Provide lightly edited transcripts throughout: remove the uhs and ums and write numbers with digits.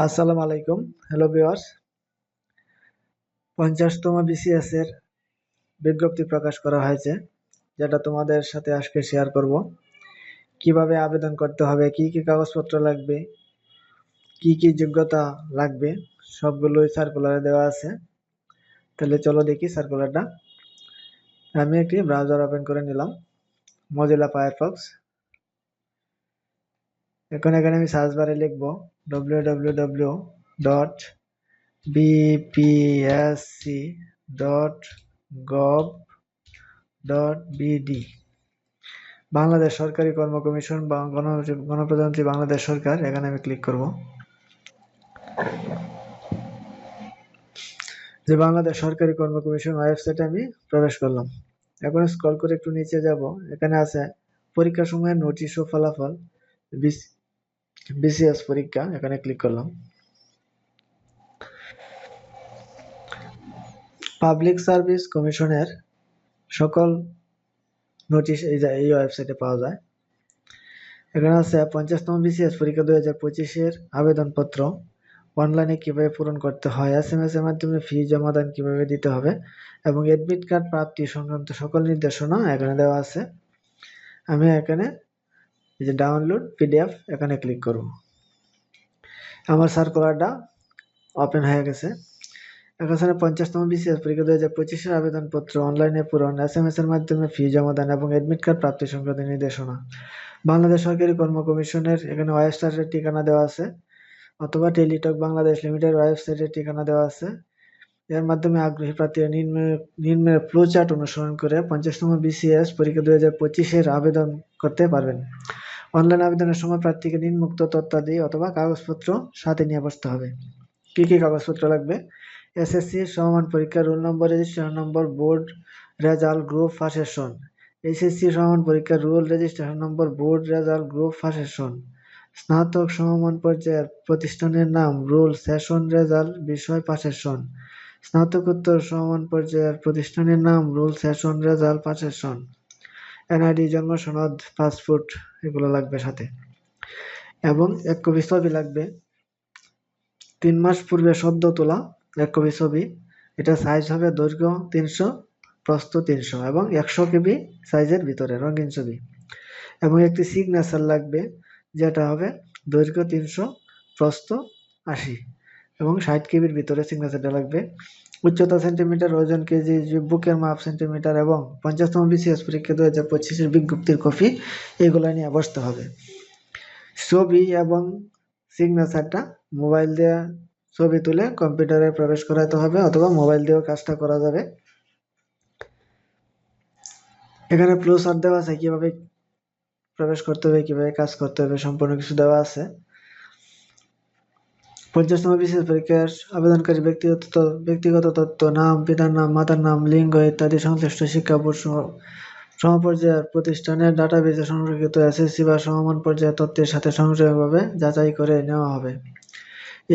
আসসালামু আলাইকুম। Hello viewers, 50তম BCS এর বিজ্ঞপ্তি প্রকাশ করা হয়েছে, যেটা তোমাদের সাথে আজকে শেয়ার করব। কিভাবে আবেদন করতে হবে, কি কি কাগজপত্র লাগবে, কি কি যোগ্যতা লাগবে, সবগুলোই সার্কুলারে দেওয়া আছে। তাহলে চলো দেখি সার্কুলারটা। আমি একটি ব্রাউজার ওপেন করে নিলাম, মজিলা ফায়ারফক্স। এখানে আমি সার্চ বারে লিখব www.bpsc.gov.bd। বাংলাদেশ সরকারি কর্ম কমিশন বা গণপ্রজাতন্ত্রী বাংলাদেশ সরকার, এখানে আমি ক্লিক করব। যে বাংলাদেশ সরকারি কর্ম কমিশন ওয়েবসাইটে আমি প্রবেশ করলাম। এখন স্ক্রল করে একটু নিচে যাব, এখানে আছে পরীক্ষা সময়ের নোটিশ ও ফলাফল, বিসিএস পরীক্ষা, এখানে ক্লিক করলাম। পাবলিক সার্ভিস কমিশনের সকল নোটিশ এই ওয়েবসাইটে পাওয়া যায়। এখানে আছে 50তম বিসিএস পরীক্ষা 2025-এর আবেদনপত্র অনলাইনে কিভাবে পূরণ করতে হয়, SMS এর মাধ্যমে ফি জমাদান কিভাবে দিতে হবে এবং অ্যাডমিট কার্ড প্রাপ্তি সংক্রান্ত সকল নির্দেশনা এখানে দেওয়া আছে। আমি এখানে এই যে ডাউনলোড PDF, এখানে ক্লিক করব। আমার সার্কুলারটা ওপেন হয়ে গেছে। এখানে 50তম বিসিএস পরীক্ষা 2025-এর আবেদনপত্র অনলাইনে পূরণ, SMS এর মাধ্যমে ফি জমাদান এবং অ্যাডমিট কার্ড প্রাপ্তি সংক্রান্ত নির্দেশনা। বাংলাদেশ সরকারি কর্ম কমিশনের এখানে ওয়েবসাইটের ঠিকানা দেওয়া আছে, অথবা টেলিটক বাংলাদেশ লিমিটেড ওয়েবসাইটের ঠিকানা দেওয়া আছে। এর মাধ্যমে আগ্রহী প্রার্থীরা নিম্নের ফ্লোচার্ট অনুসরণ করে 50তম বিসিএস পরীক্ষা 2025-এর আবেদন করতে পারবেন। অনলাইন আবেদনের সময় প্রার্থীকে নিম্নোক্ত তথ্যাদি অথবা কাগজপত্র সাথে নিয়ে বসতে হবে। কি কি কাগজপত্র লাগবে? SSC সমমান পরীক্ষা, roll number, registration number, board result, group first session. HSC সমমান পরীক্ষা, roll, registration number, board result, group first session. স্নাতক সমমান পর্যায়ের প্রতিষ্ঠানের নাম, রোল, সেশন রেজাল্ট, বিষয়, পাস সেশন। স্নাতকোত্তর সমমান পর্যায়ের প্রতিষ্ঠানের নাম, roll, session result, pass session. NID, জন্ম সনদ, পাসপোর্ট, এগুলো লাগবে সাথে। এবং এক কপি ছবি লাগবে, 3 মাস পূর্বে সদ্য তোলা এক কপি ছবি। এটা সাইজ হবে দৈর্ঘ্য 300, প্রস্থ 300 এবং 100 KB সাইজের ভিতরে রঙিন ছবি। এবং একটি সিগনেচার লাগবে, যেটা হবে দৈর্ঘ্য 300, প্রস্থ 80 এবং 60 KBর ভিতরে সিগনেচারটা লাগবে। উচ্চতা সেন্টিমিটার, ওজন কেজি, বুকের মাপ সেন্টিমিটার এবং 50তম বিসিএস পরীক্ষা 2025-এর বিজ্ঞপ্তির কপি, এগুলো নিয়ে বসতে হবে। ছবি এবং সিগনেচারটা মোবাইল দিয়ে ছবি তুলে কম্পিউটারে প্রবেশ করাতে হবে, অথবা মোবাইল দিয়েও কাজটা করা যাবে। এখানে ফ্লোচার্ট দেওয়া আছে, কিভাবে প্রবেশ করতে হবে, কিভাবে কাজ করতে হবে, সম্পূর্ণ কিছু দেওয়া আছে। 50তম বিসিএস পরীক্ষার আবেদনকারী ব্যক্তিগত তথ্য, নাম, পিতার নাম, মাতার নাম, লিঙ্গ ইত্যাদি সংশ্লিষ্ট শিক্ষা বোর্ড সমপর্যায়ের প্রতিষ্ঠানের ডাটাবেজে সংরক্ষিত SSC বা সমমান পর্যায়ের তথ্যের সাথে সংযোগভাবে যাচাই করে নেওয়া হবে।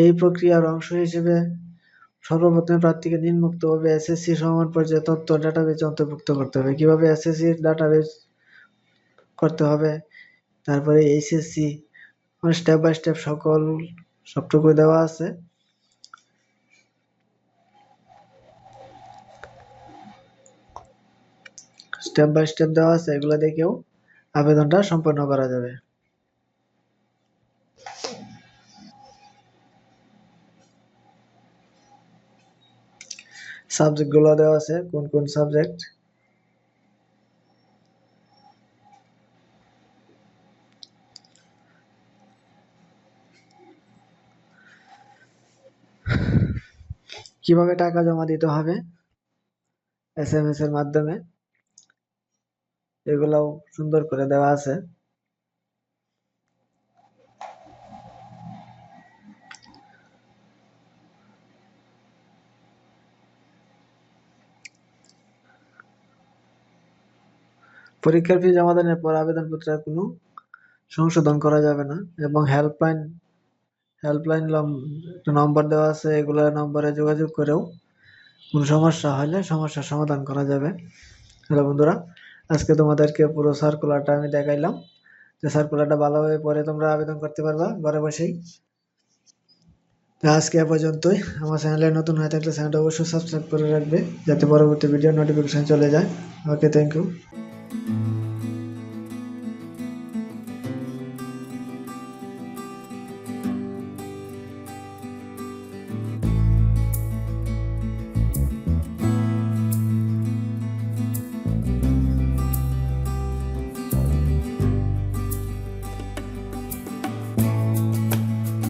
এই প্রক্রিয়ার অংশ হিসেবে সর্বপ্রথমে প্রার্থীকে নিম্নোক্তভাবে SSC সমমান পর্যায়ের তথ্য ডাটাবেজে অন্তর্ভুক্ত করতে হবে। কিভাবে SSC ডাটাবেজ করতে হবে, তারপরে HSC স্টেপ বাই স্টেপ সবটুকু দেওয়া আছে। স্টেপ বাই স্টেপ দেওয়া আছে, এগুলো দেখেও আবেদনটা সম্পন্ন করা যাবে। সাবজেক্টগুলো দেওয়া আছে, কোন কোন সাবজেক্ট। কিভাবে টাকা জমা দিতে হবে SMS এর মাধ্যমে, এগুলাও সুন্দর করে দেওয়া আছে। পরীক্ষার ফি জমাদানের পর আবেদনপত্রের কোনো সংশোধন করা যাবে না। এবং হেল্পলাইন নম্বর দেওয়া আছে, এগুলো নম্বরে যোগাযোগ করেও কোনো সমস্যা হলে সমস্যার সমাধান করা যাবে। হ্যালো বন্ধুরা, আজকে তোমাদেরকে পুরো সার্কুলারটা আমি দেখাইলাম। যে সার্কুলারটা ভালোভাবে পড়ে তোমরা আবেদন করতে পারবা ঘরে বসেই। তো আজকে এ পর্যন্তই। আমার চ্যানেলে নতুন হয়ে থাকলে চ্যানেলটা অবশ্যই সাবস্ক্রাইব করে রাখবে, যাতে পরবর্তী ভিডিও নোটিফিকেশন চলে যায়। ওকে, থ্যাংক ইউ।